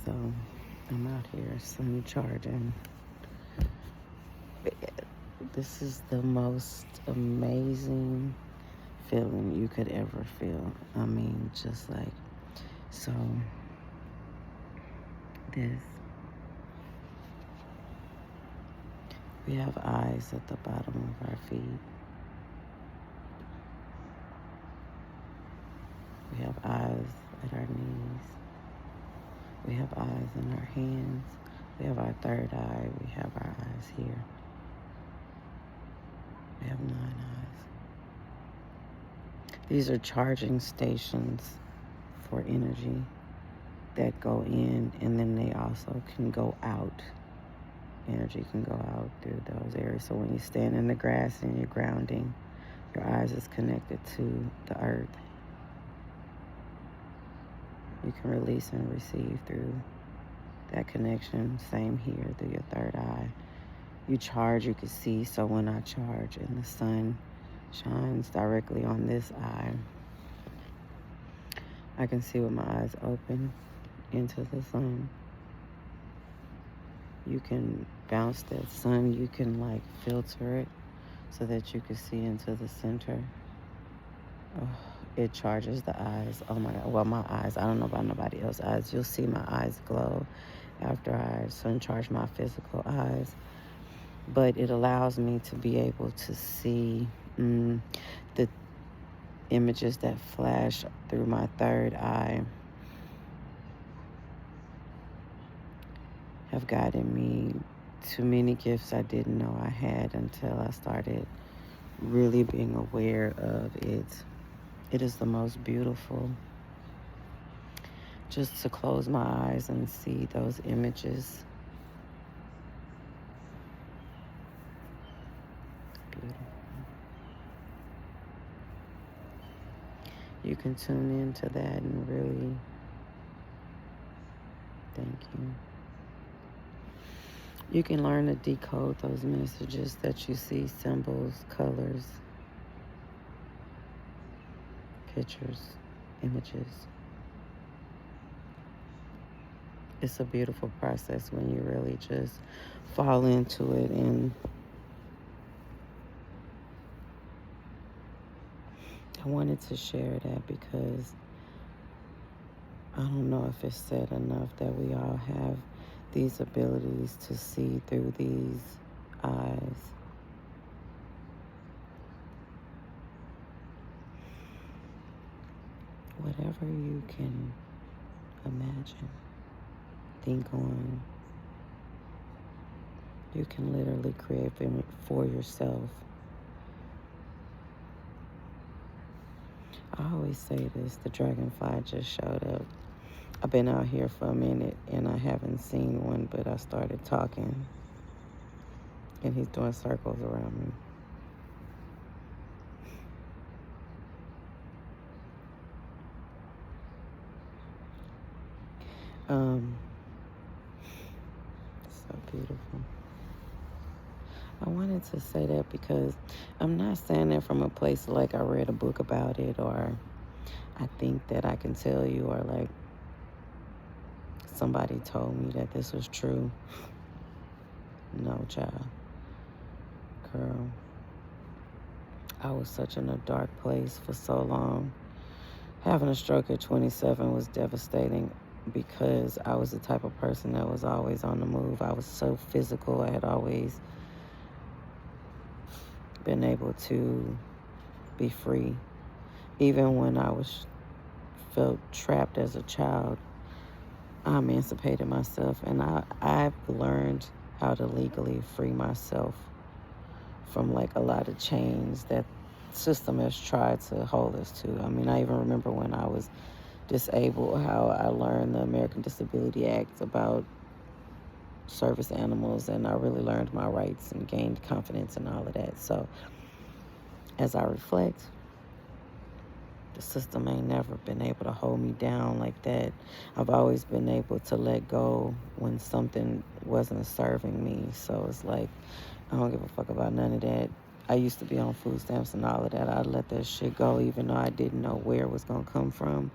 So I'm out here sun charging. This is the most amazing feeling you could ever feel. I mean, just like, so this. We have eyes at the bottom of our feet. We have eyes at our knees. We have eyes in our hands. We have our third eye. We have our eyes here. We have 9 eyes. These are charging stations for energy that go in, and then they also can go out. Energy can go out through those areas. So when you stand in the grass and you're grounding, your eyes is connected to the earth. You can release and receive through that connection. Same here through your third eye. You charge, you can see. So when I charge and the sun shines directly on this eye, I can see with my eyes open into the sun. You can bounce that sun. You can like filter it so that you can see into the center. Oh, it charges the eyes. Oh my God. Well, my eyes, I don't know about nobody else's eyes. You'll see my eyes glow after I sun charge my physical eyes. But it allows me to be able to see the images that flash through my third eye have guided me to many gifts I didn't know I had until I started really being aware of it. It is the most beautiful. Just to close my eyes and see those images. Beautiful. You can tune into that and really thank you. You can learn to decode those messages that you see, symbols, colors, pictures, images. It's a beautiful process when you really just fall into it. And I wanted to share that because I don't know if it's said enough that we all have these abilities to see through these eyes. Whatever you can imagine, think on, you can literally create it for yourself. I always say this, the dragonfly just showed up. I've been out here for a minute and I haven't seen one, but I started talking and he's doing circles around me. So beautiful. I wanted to say that because I'm not saying that from a place like I read a book about it or I think that I can tell you or like somebody told me that this was true. No, child. Girl, I was such in a dark place for so long. Having a stroke at 27 was devastating because I was the type of person that was always on the move. I was so physical. I had always been able to be free. Even when I felt trapped as a child, I emancipated myself, and I've learned how to legally free myself from like a lot of chains that system has tried to hold us to. I mean, I even remember when I was disabled, how I learned the American Disability Act about service animals, and I really learned my rights and gained confidence and all of that. So as I reflect, the system ain't never been able to hold me down like that. I've always been able to let go when something wasn't serving me. So it's like, I don't give a fuck about none of that. I used to be on food stamps and all of that. I'd let that shit go even though I didn't know where it was going to come from.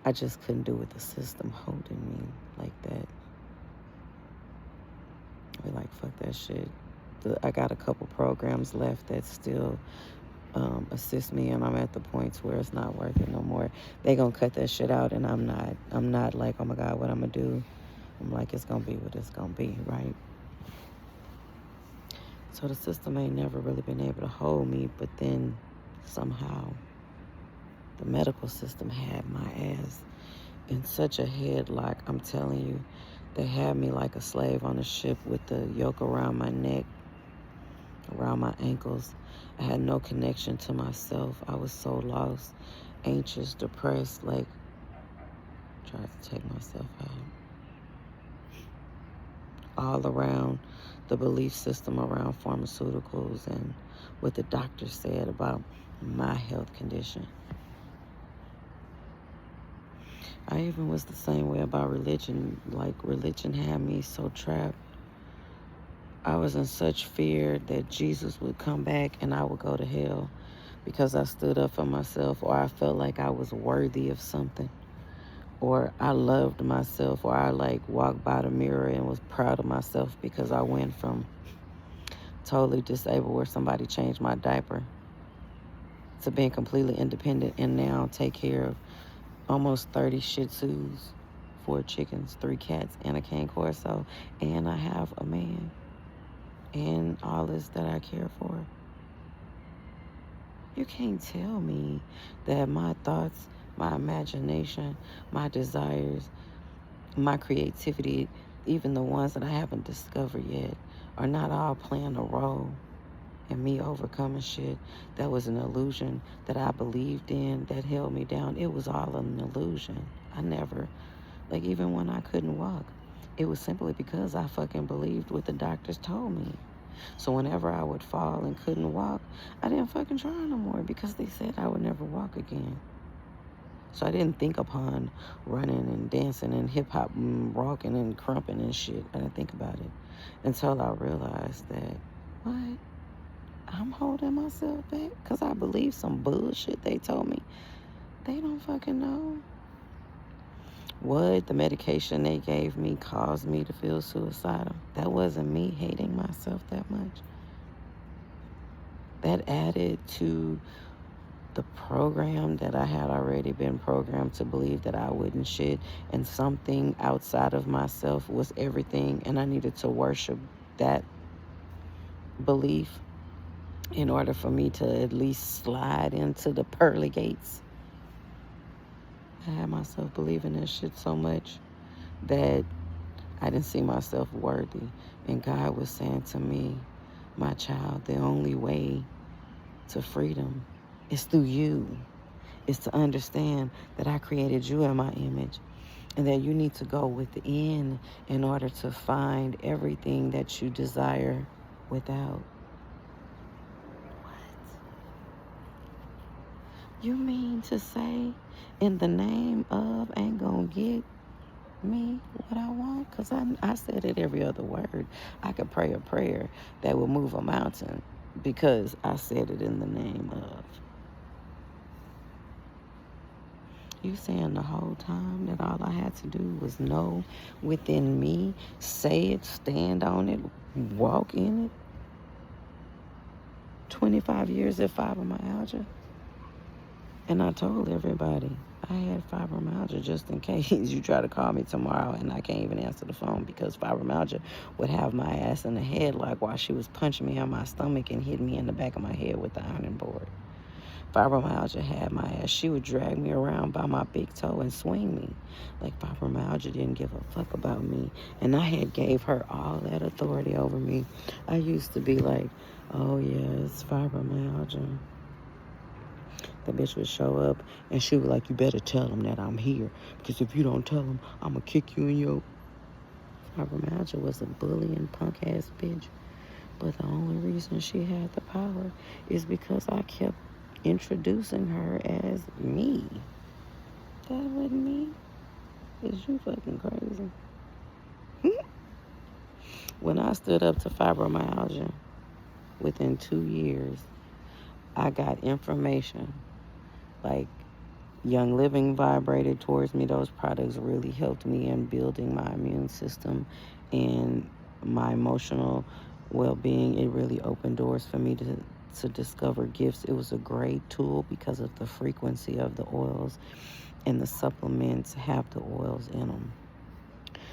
I just couldn't do with the system holding me like that. I be like, fuck that shit. I got a couple programs left that still assist me, and I'm at the points where it's not working no more. They gonna cut that shit out, and I'm not like, oh my God, what I'm gonna do? I'm like, it's gonna be what it's gonna be, right? So the system ain't never really been able to hold me, but then somehow the medical system had my ass in such a headlock. I'm telling you, they had me like a slave on a ship with the yoke around my neck, around my ankles. I had no connection to myself. I was so lost, anxious, depressed, like, tried to take myself out. All around the belief system around pharmaceuticals and what the doctor said about my health condition. I even was the same way about religion. Like, religion had me so trapped. I was in such fear that Jesus would come back and I would go to hell because I stood up for myself, or I felt like I was worthy of something, or I loved myself, or I like walked by the mirror and was proud of myself because I went from totally disabled where somebody changed my diaper to being completely independent and now take care of almost 30 Shih Tzus, 4 chickens, 3 cats, and a cane corso, and I have a man and all this that I care for. You can't tell me that my thoughts, my imagination, my desires, my creativity, even the ones that I haven't discovered yet, are not all playing a role in me overcoming shit that was an illusion that I believed in that held me down. It was all an illusion. I never, like, even when I couldn't walk, it was simply because I fucking believed what the doctors told me. So whenever I would fall and couldn't walk, I didn't fucking try no more because they said I would never walk again. So I didn't think upon running and dancing and hip-hop and rocking and crumping and shit. I didn't think about it until I realized that, what? I'm holding myself back because I believe some bullshit they told me. They don't fucking know. What the medication they gave me caused me to feel suicidal. That wasn't me hating myself that much. That added to the program that I had already been programmed to believe that I wouldn't shit, and something outside of myself was everything, and I needed to worship that belief in order for me to at least slide into the pearly gates. I had myself believing that shit so much that I didn't see myself worthy. And God was saying to me, my child, the only way to freedom is through you. Is to understand that I created you in my image, and that you need to go within in order to find everything that you desire without. You mean to say, in the name of, ain't gonna get me what I want? Because I said it every other word. I could pray a prayer that would move a mountain because I said it in the name of. You saying the whole time that all I had to do was know within me, say it, stand on it, walk in it? 25 years of fibromyalgia. And I told everybody I had fibromyalgia just in case you try to call me tomorrow and I can't even answer the phone because fibromyalgia would have my ass in the headlock while she was punching me on my stomach and hitting me in the back of my head with the ironing board. Fibromyalgia had my ass. She would drag me around by my big toe and swing me. Like, fibromyalgia didn't give a fuck about me. And I had gave her all that authority over me. I used to be like, oh yeah, it's fibromyalgia. The bitch would show up and she would be like, you better tell them that I'm here. Because if you don't tell them, I'm going to kick you in your... Fibromyalgia was a bullying punk ass bitch. But the only reason she had the power is because I kept introducing her as me. That wasn't me. Is you fucking crazy? When I stood up to fibromyalgia, within 2 years, I got information like Young Living vibrated towards me. Those products really helped me in building my immune system and my emotional well-being. It really opened doors for me to discover gifts. It was a great tool because of the frequency of the oils, and the supplements have the oils in them.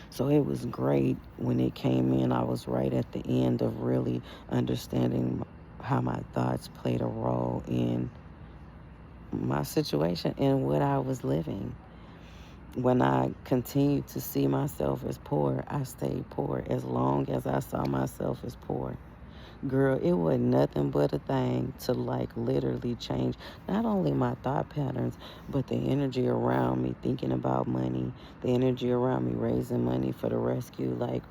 So it was great when it came in. I was right at the end of really understanding how my thoughts played a role in my situation and what I was living. When I continued to see myself as poor, I stayed poor as long as I saw myself as poor. Girl, it wasn't nothing but a thing to like literally change not only my thought patterns, but the energy around me thinking about money, the energy around me raising money for the rescue. Like,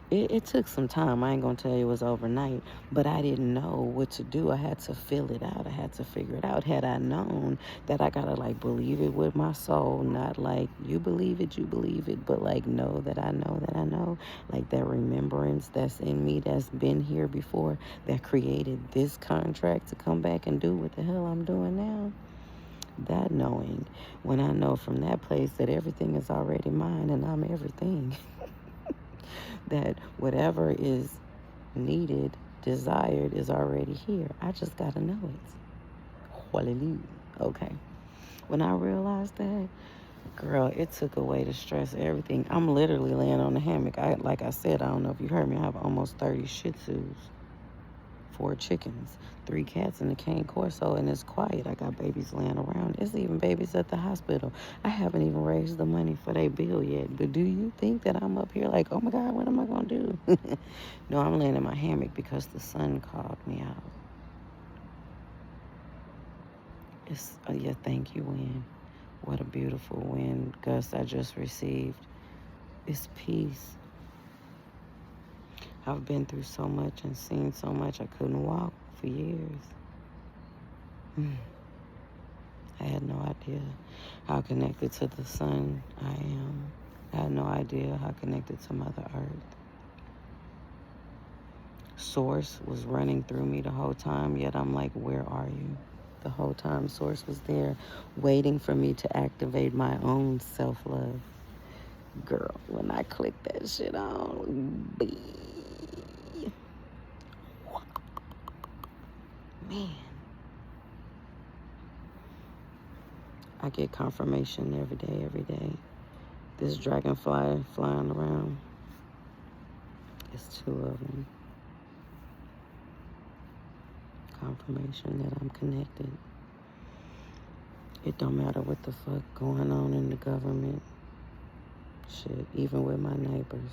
it took some time. I ain't gonna tell you it was overnight, but I didn't know what to do. I had to fill it out. I had to figure it out. Had I known that I gotta like believe it with my soul, not like you believe it, but like know that I know that I know, like that remembrance that's in me that's been here before, that created this contract to come back and do what the hell I'm doing now. That knowing, when I know from that place that everything is already mine and I'm everything, that whatever is needed, desired, is already here. I just got to know it. Hallelujah. Okay. When I realized that, girl, it took away the stress, everything. I'm literally laying on the hammock. Like I said, I don't know if you heard me, I have almost 30 Shih Tzus. 4 chickens, 3 cats, and a cane corso, and it's quiet. I got babies laying around. There's even babies at the hospital. I haven't even raised the money for their bill yet. But do you think that I'm up here like, oh my God, what am I going to do? No, I'm laying in my hammock because the sun called me out. It's yeah, thank you, wind. What a beautiful wind gust I just received. It's peace. I've been through so much and seen so much. I couldn't walk for years. I had no idea how connected to the sun I am. I had no idea how connected to Mother Earth. Source was running through me the whole time, yet I'm like, where are you? The whole time Source was there, waiting for me to activate my own self-love. Girl, when I clicked that shit on, man, I get confirmation every day. This dragonfly flying around, it's 2 of them. Confirmation that I'm connected. It don't matter what the fuck going on in the government. Shit, even with my neighbors.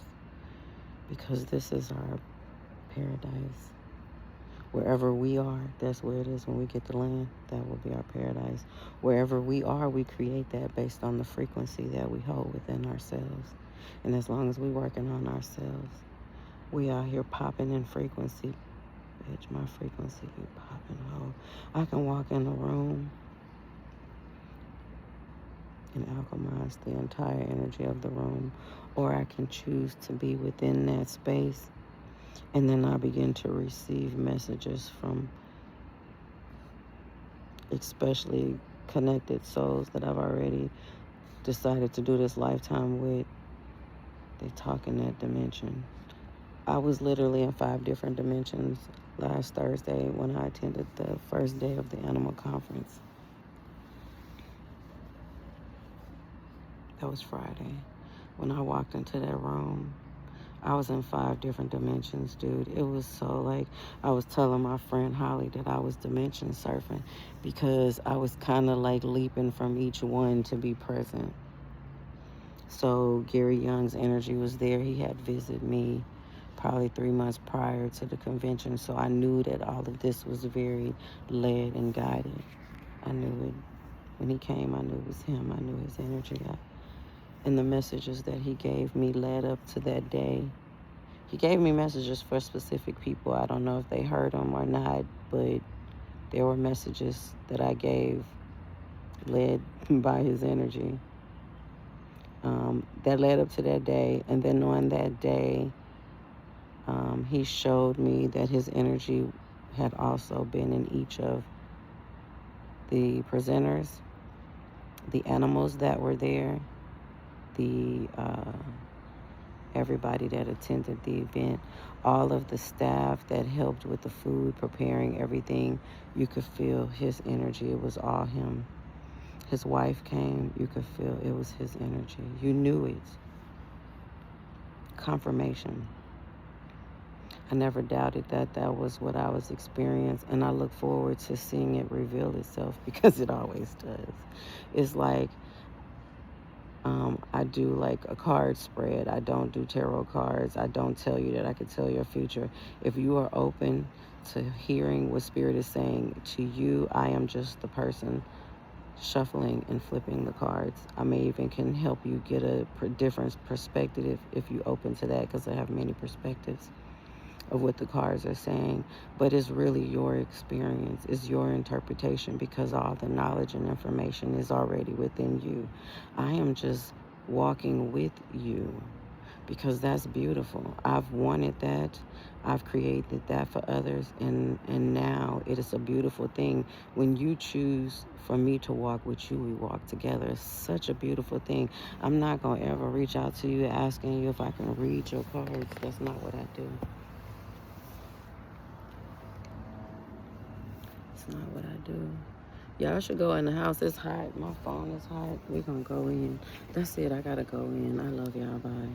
Because this is our paradise. Wherever we are, that's where it is. When we get the land, that will be our paradise. Wherever we are, we create that based on the frequency that we hold within ourselves. And as long as we're working on ourselves, we out here popping in frequency. Bitch, my frequency be popping. I can walk in a room and alchemize the entire energy of the room, or I can choose to be within that space, and then I begin to receive messages from especially connected souls that I've already decided to do this lifetime with. They talk in that dimension. I was literally in 5 different dimensions last Thursday when I attended the first day of the animal conference. That was Friday. When I walked into that room, I was in 5 different dimensions, dude. It was so like, I was telling my friend Holly that I was dimension surfing because I was kind of like leaping from each one to be present. So Gary Young's energy was there. He had visited me probably 3 months prior to the convention. So I knew that all of this was very led and guided. I knew it. When he came, I knew it was him. I knew his energy. And the messages that he gave me led up to that day. He gave me messages for specific people. I don't know if they heard them or not, but there were messages that I gave led by his energy. That led up to that day. And then on that day, he showed me that his energy had also been in each of the presenters. the animals that were there, the everybody that attended the event, all of the staff that helped with the food, preparing everything, you could feel his energy. It was all him. His wife came, you could feel it was his energy. You knew it. Confirmation. I never doubted that that was what I was experiencing, and I look forward to seeing it reveal itself because it always does. It's like I do like a card spread. I don't do tarot cards. I don't tell you that I could tell your future. If you are open to hearing what Spirit is saying to you, I am just the person shuffling and flipping the cards. I may even can help you get a different perspective if you open to that, because I have many perspectives of what the cards are saying, but it's really your experience, it's your interpretation, because all the knowledge and information is already within you. I am just walking with you because that's beautiful. I've wanted that. I've created that for others, and now it is a beautiful thing when you choose for me to walk with you. We walk together. It's such a beautiful thing. I'm not going to ever reach out to you asking you if I can read your cards. That's not what I do. It's not what I do. Y'all should go in the house. It's hot. My phone is hot. We're going to go in. That's it. I got to go in. I love y'all. Bye.